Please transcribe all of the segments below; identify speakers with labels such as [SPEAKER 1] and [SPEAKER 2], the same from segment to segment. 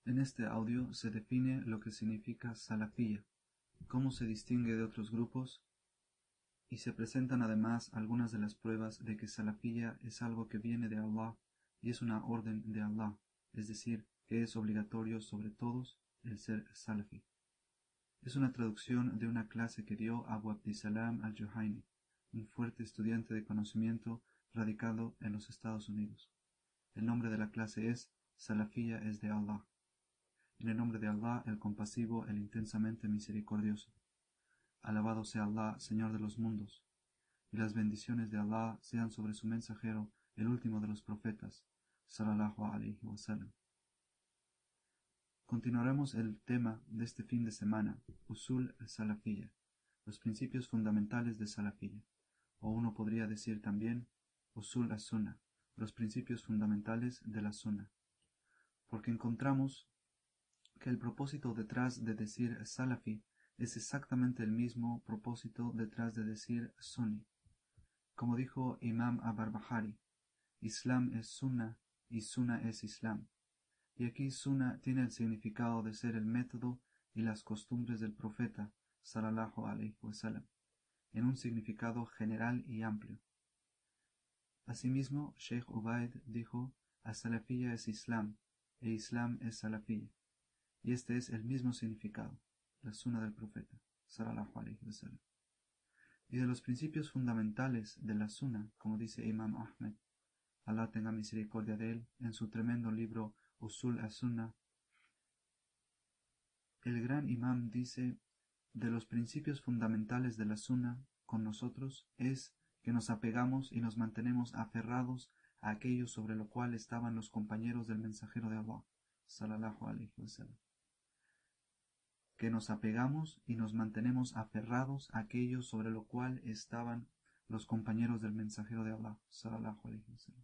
[SPEAKER 1] En este audio se define lo que significa salafiyya, cómo se distingue de otros grupos, y se presentan además algunas de las pruebas de que salafiyya es algo que viene de Allah y es una orden de Allah, es decir, que es obligatorio sobre todos el ser salafi. Es una traducción de una clase que dio Abu Abdissalam al-Juhayni, un fuerte estudiante de conocimiento radicado en los Estados Unidos. El nombre de la clase es Salafiyya es de Allah. En el nombre de Allah, el compasivo, el intensamente misericordioso. Alabado sea Allah, Señor de los mundos, y las bendiciones de Allah sean sobre su mensajero, el último de los profetas, sallallahu alayhi wa sallam. Continuaremos el tema de este fin de semana, Usul al-Salafiyya, los principios fundamentales de Salafiyya, o uno podría decir también Usul al-Sunnah, los principios fundamentales de la Sunnah, porque encontramos que el propósito detrás de decir Salafi es exactamente el mismo propósito detrás de decir Sunni. Como dijo Imam al-Barbahari, Islam es Sunnah y Sunnah es Islam. Y aquí Sunnah tiene el significado de ser el método y las costumbres del profeta, sallallahu alayhi wa sallam, en un significado general y amplio. Asimismo, Sheikh Ubaid dijo, As-Salafiyya es Islam, e Islam es Salafiyya. Y este es el mismo significado, la Sunna del profeta, sallallahu alayhi wa sallam. Y de los principios fundamentales de la Sunna, como dice Imam Ahmed, Allah tenga misericordia de él, en su tremendo libro Usul as-Sunnah, el gran imam dice, de los principios fundamentales de la Sunna con nosotros es que nos apegamos y nos mantenemos aferrados a aquello sobre lo cual estaban los compañeros del mensajero de Allah, sallallahu alayhi wa sallam. Que nos apegamos y nos mantenemos aferrados a aquello sobre lo cual estaban los compañeros del mensajero de Allah, sallallahu alayhi wa sallam.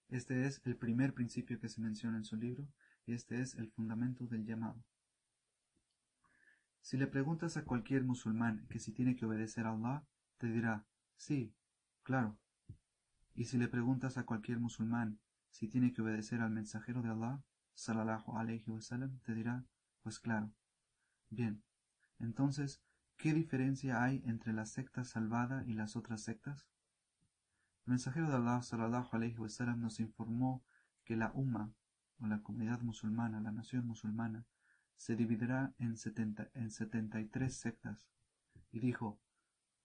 [SPEAKER 1] Este es el primer principio que se menciona en su libro, y este es el fundamento del llamado. Si le preguntas a cualquier musulmán que si tiene que obedecer a Allah, te dirá, sí, claro. Y si le preguntas a cualquier musulmán si tiene que obedecer al mensajero de Allah, sallallahu alayhi wa sallam, te dirá, pues claro. Bien, entonces, ¿qué diferencia hay entre la secta salvada y las otras sectas? El mensajero de Allah, sallallahu alayhi wa sallam, nos informó que la umma, o la comunidad musulmana, la nación musulmana, se dividirá en 73 sectas, y dijo,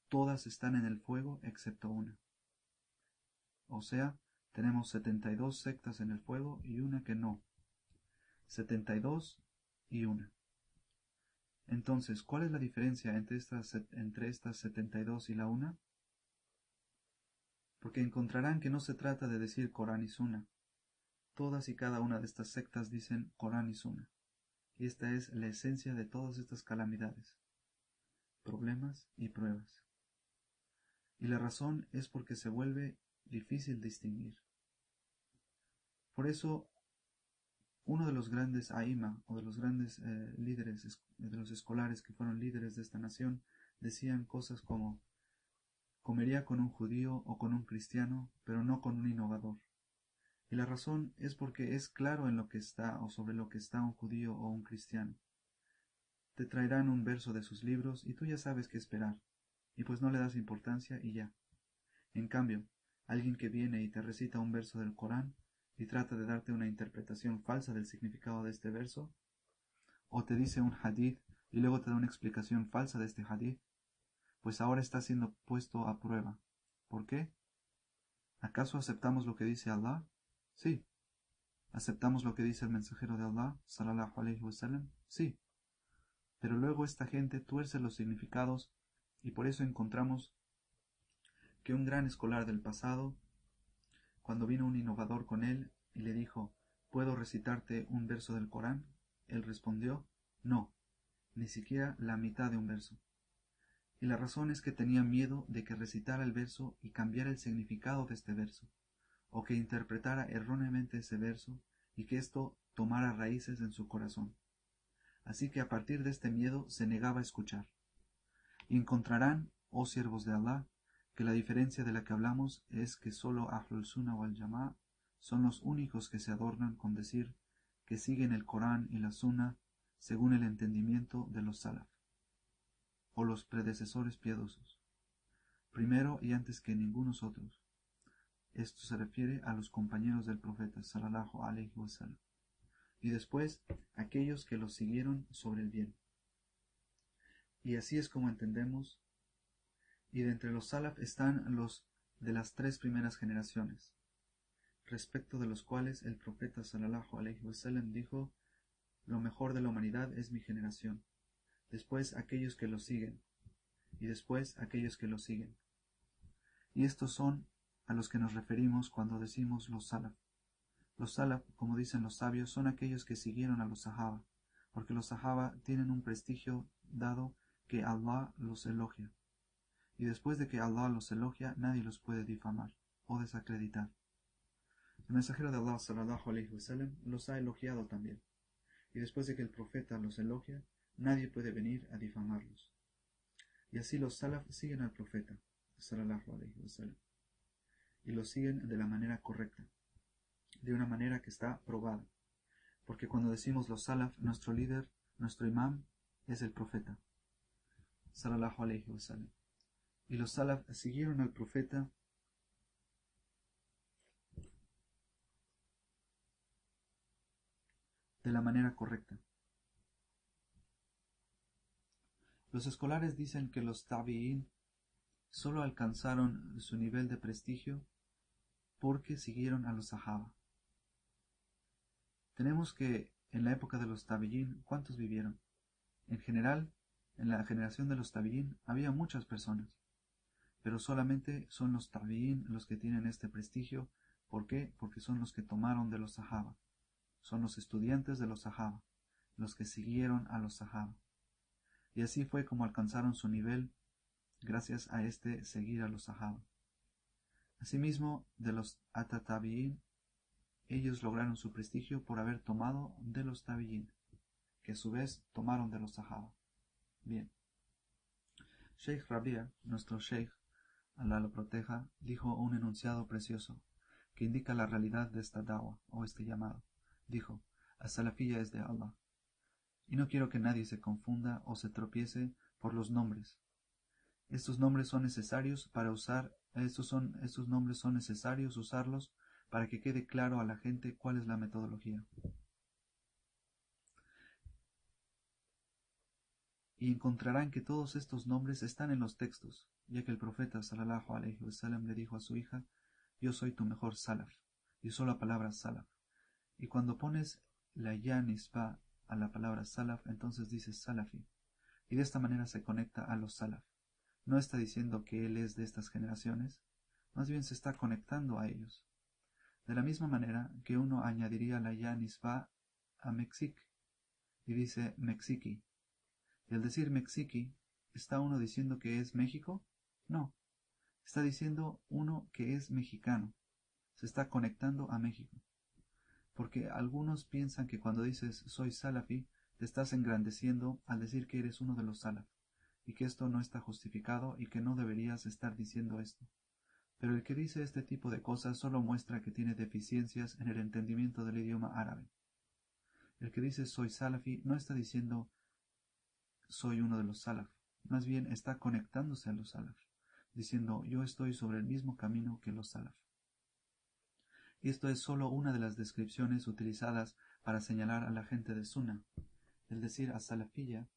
[SPEAKER 1] todas están en el fuego excepto una. O sea, tenemos 72 sectas en el fuego y una que no. 72 y una. Entonces, ¿cuál es la diferencia entre estas 72 y la una? Porque encontrarán que no se trata de decir Corán y Sunna. Todas y cada una de estas sectas dicen Corán y Sunna. Y esta es la esencia de todas estas calamidades, problemas y pruebas. Y la razón es porque se vuelve difícil distinguir. Por eso, uno de los grandes aima, o de los grandes líderes, de los escolares que fueron líderes de esta nación, decían cosas como, comería con un judío o con un cristiano, pero no con un innovador. Y la razón es porque es claro en lo que está o sobre lo que está un judío o un cristiano. Te traerán un verso de sus libros y tú ya sabes qué esperar, y pues no le das importancia y ya. En cambio, alguien que viene y te recita un verso del Corán y trata de darte una interpretación falsa del significado de este verso, o te dice un hadith y luego te da una explicación falsa de este hadith, pues ahora está siendo puesto a prueba. ¿Por qué? ¿Acaso aceptamos lo que dice Allah? Sí. ¿Aceptamos lo que dice el mensajero de Allah, sallallahu alayhi wa sallam? Sí. Pero luego esta gente tuerce los significados y por eso encontramos que un gran escolar del pasado, cuando vino un innovador con él y le dijo, ¿puedo recitarte un verso del Corán? Él respondió, no, ni siquiera la mitad de un verso. Y la razón es que tenía miedo de que recitara el verso y cambiara el significado de este verso, o que interpretara erróneamente ese verso y que esto tomara raíces en su corazón. Así que a partir de este miedo se negaba a escuchar. Y encontrarán, oh siervos de Allah, que la diferencia de la que hablamos es que solo Ahlul Sunnah wal Jama'a son los únicos que se adornan con decir que siguen el Corán y la Sunna según el entendimiento de los Salaf, o los predecesores piadosos, primero y antes que ningunos otros. Esto se refiere a los compañeros del profeta sallallahu alaihi wasallam, y después aquellos que los siguieron sobre el bien. Y así es como entendemos, y de entre los Salaf están los de las 3 primeras generaciones, respecto de los cuales el profeta sallallahu alaihi wasallam dijo: lo mejor de la humanidad es mi generación, después aquellos que lo siguen, y después aquellos que lo siguen. Y estos son a los que nos referimos cuando decimos los Salaf. Los Salaf, como dicen los sabios, son aquellos que siguieron a los Sahaba, porque los Sahaba tienen un prestigio dado que Allah los elogia, y después de que Allah los elogia, nadie los puede difamar o desacreditar. El mensajero de Allah sallallahu alaihi wasallam los ha elogiado también, y después de que el profeta los elogia, nadie puede venir a difamarlos. Y así los Salaf siguen al profeta sallallahu alaihi wasallam, y lo siguen de la manera correcta, de una manera que está probada, porque cuando decimos los Salaf, nuestro líder, nuestro imam, es el profeta sallallahu alaihi wasallam, y los Salaf siguieron al profeta de la manera correcta. Los escolares dicen que los tabi'in solo alcanzaron su nivel de prestigio porque siguieron a los sahaba. Tenemos que en la época de los tabi'in, ¿cuántos vivieron? En general, en la generación de los tabi'in había muchas personas, pero solamente son los tabi'in los que tienen este prestigio. ¿Por qué? Porque son los que tomaron de los sahaba, son los estudiantes de los sahaba, los que siguieron a los sahaba. Y así fue como alcanzaron su nivel, gracias a este seguir a los sahaba. Asimismo, de los atatabi'in, ellos lograron su prestigio por haber tomado de los tabi'in, que a su vez tomaron de los sahaba. Bien. Sheikh Rabia, nuestro Sheikh, Allah lo proteja, dijo un enunciado precioso que indica la realidad de esta dawa o este llamado. Dijo: as-salafiyya es de Allah. Y no quiero que nadie se confunda o se tropiece por los nombres. Estos nombres son necesarios para usar, estos nombres son necesarios usarlos para que quede claro a la gente cuál es la metodología. Y encontrarán que todos estos nombres están en los textos, ya que el profeta sallallahu alaihi wasallam le dijo a su hija: yo soy tu mejor salaf, y usó la palabra salaf. Y cuando pones la ya nisba a la palabra salaf, entonces dices salafi, y de esta manera se conecta a los salaf. No está diciendo que él es de estas generaciones, más bien se está conectando a ellos. De la misma manera que uno añadiría la ya nisba a Mexic, y dice Mexiqui. Y al decir Mexiqui, ¿está uno diciendo que es México? No, está diciendo uno que es mexicano, se está conectando a México. Porque algunos piensan que cuando dices soy salafi, te estás engrandeciendo al decir que eres uno de los salaf, y que esto no está justificado y que no deberías estar diciendo esto. Pero el que dice este tipo de cosas solo muestra que tiene deficiencias en el entendimiento del idioma árabe. El que dice soy salafi no está diciendo soy uno de los salaf, más bien está conectándose a los salaf, diciendo yo estoy sobre el mismo camino que los salaf. Y esto es solo una de las descripciones utilizadas para señalar a la gente de Sunna. El decir as-salafiyya,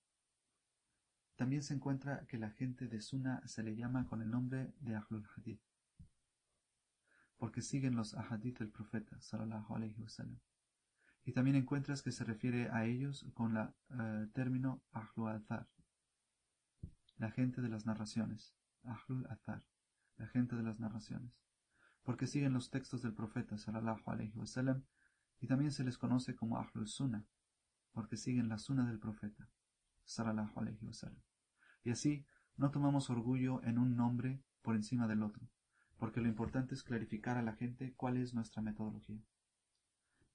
[SPEAKER 1] también se encuentra que la gente de Sunna se le llama con el nombre de Ahlul Hadith, porque siguen los ahadith del profeta sallallahu alaihi wasallam. Y también encuentras que se refiere a ellos con el término Ahlul Athar, la gente de las narraciones. Ahlul Athar, la gente de las narraciones, porque siguen los textos del profeta sallallahu alaihi wasallam, y también se les conoce como Ahlul Sunnah, porque siguen la Sunnah del profeta sallallahu alaihi wasallam. Y así no tomamos orgullo en un nombre por encima del otro, porque lo importante es clarificar a la gente cuál es nuestra metodología.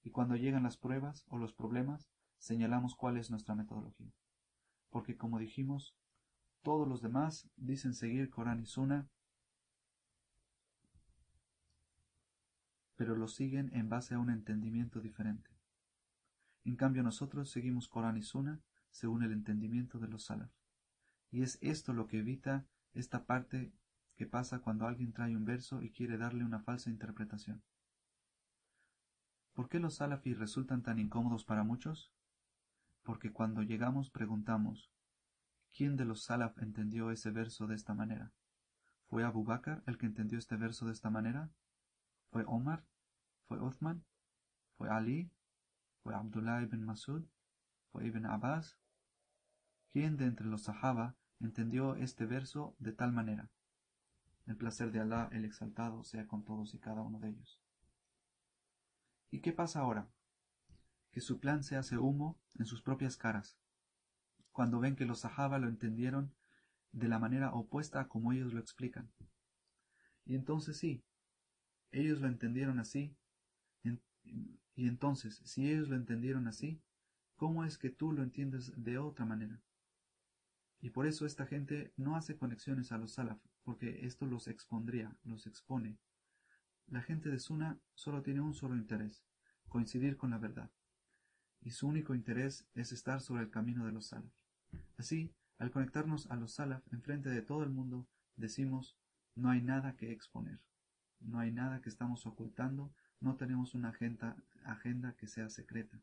[SPEAKER 1] Y cuando llegan las pruebas o los problemas, señalamos cuál es nuestra metodología. Porque como dijimos, todos los demás dicen seguir Corán y Sunna, pero lo siguen en base a un entendimiento diferente. En cambio nosotros seguimos Corán y Sunna según el entendimiento de los salaf. Y es esto lo que evita esta parte que pasa cuando alguien trae un verso y quiere darle una falsa interpretación. ¿Por qué los salafis resultan tan incómodos para muchos? Porque cuando llegamos preguntamos, ¿quién de los salaf entendió ese verso de esta manera? ¿Fue Abu Bakr el que entendió este verso de esta manera? ¿Fue Omar? ¿Fue Uthman? ¿Fue Ali? ¿Fue Abdullah ibn Masud? ¿Fue Ibn Abbas? ¿Quién de entre los sahaba entendió este verso de tal manera? El placer de Alá el Exaltado sea con todos y cada uno de ellos. ¿Y qué pasa ahora? Que su plan se hace humo en sus propias caras, cuando ven que los sahaba lo entendieron de la manera opuesta a como ellos lo explican. Y entonces sí, ellos lo entendieron así, y entonces, si ellos lo entendieron así, ¿cómo es que tú lo entiendes de otra manera? Y por eso esta gente no hace conexiones a los salaf, porque esto los expondría, los expone. La gente de Sunna solo tiene un solo interés, coincidir con la verdad. Y su único interés es estar sobre el camino de los salaf. Así, al conectarnos a los salaf enfrente de todo el mundo, decimos, no hay nada que exponer, no hay nada que estamos ocultando, no tenemos una agenda que sea secreta.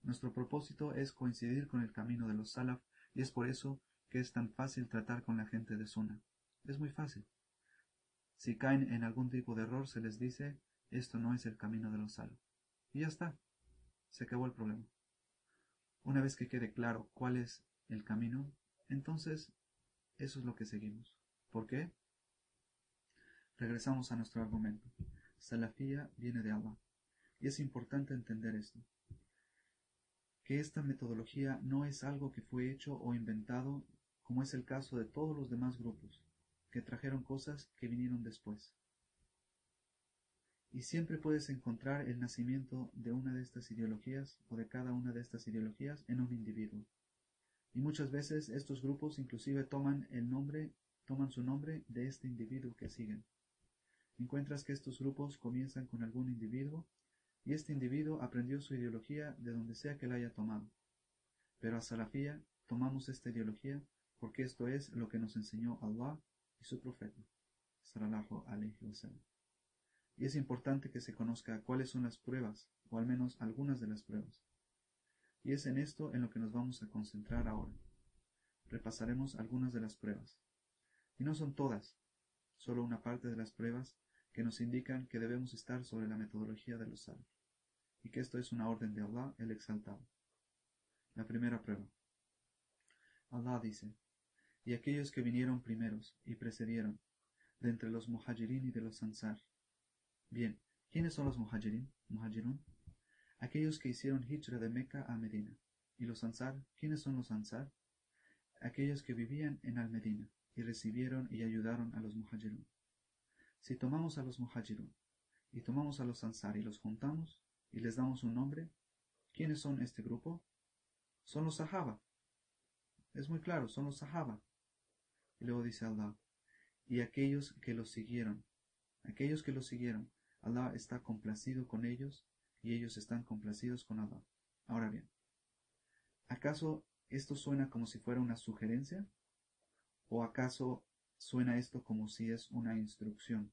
[SPEAKER 1] Nuestro propósito es coincidir con el camino de los salaf y es por eso que es tan fácil tratar con la gente de Sunna. Es muy fácil. Si caen en algún tipo de error, se les dice, esto no es el camino de los salaf. Y ya está, se acabó el problema. Una vez que quede claro cuál es el camino, entonces eso es lo que seguimos. ¿Por qué? Regresamos a nuestro argumento. Salafía viene de Allah. Y es importante entender esto. Que esta metodología no es algo que fue hecho o inventado, como es el caso de todos los demás grupos, que trajeron cosas que vinieron después. Y siempre puedes encontrar el nacimiento de una de estas ideologías o de cada una de estas ideologías en un individuo. Y muchas veces estos grupos inclusive toman su nombre de este individuo que siguen. Encuentras que estos grupos comienzan con algún individuo y este individuo aprendió su ideología de donde sea que la haya tomado. Pero a Salafía tomamos esta ideología porque esto es lo que nos enseñó Allah y su profeta, sallallahu alayhi wa sallam. Y es importante que se conozca cuáles son las pruebas, o al menos algunas de las pruebas. Y es en esto en lo que nos vamos a concentrar ahora. Repasaremos algunas de las pruebas. Y no son todas, solo una parte de las pruebas que nos indican que debemos estar sobre la metodología de los salaf, y que esto es una orden de Allah el Exaltado. La primera prueba. Allah dice, y aquellos que vinieron primeros y precedieron, de entre los muhajirin y de los ansar. Bien, ¿quiénes son los muhajirun? Aquellos que hicieron hijra de Meca a Medina. ¿Y los ansar? ¿Quiénes son los ansar? Aquellos que vivían en Al-Medina y recibieron y ayudaron a los muhajirun. Si tomamos a los muhajirun y tomamos a los ansar y los juntamos y les damos un nombre, ¿quiénes son este grupo? Son los sahaba. Es muy claro, son los sahaba. Y luego dice Allah, y aquellos que los siguieron. Aquellos que los siguieron, Allah está complacido con ellos y ellos están complacidos con Allah. Ahora bien, ¿acaso esto suena como si fuera una sugerencia? ¿O acaso suena esto como si es una instrucción?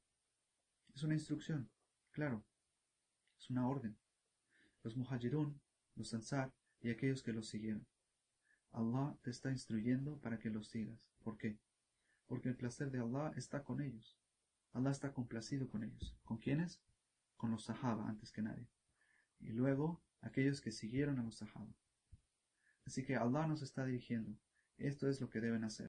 [SPEAKER 1] Es una instrucción, claro, es una orden. Los muhajirun, los ansar y aquellos que los siguieron. Allah te está instruyendo para que los sigas. ¿Por qué? Porque el placer de Allah está con ellos. Allah está complacido con ellos. ¿Con quiénes? Con los sahaba antes que nadie. Y luego aquellos que siguieron a los sahaba. Así que Allah nos está dirigiendo. Esto es lo que deben hacer.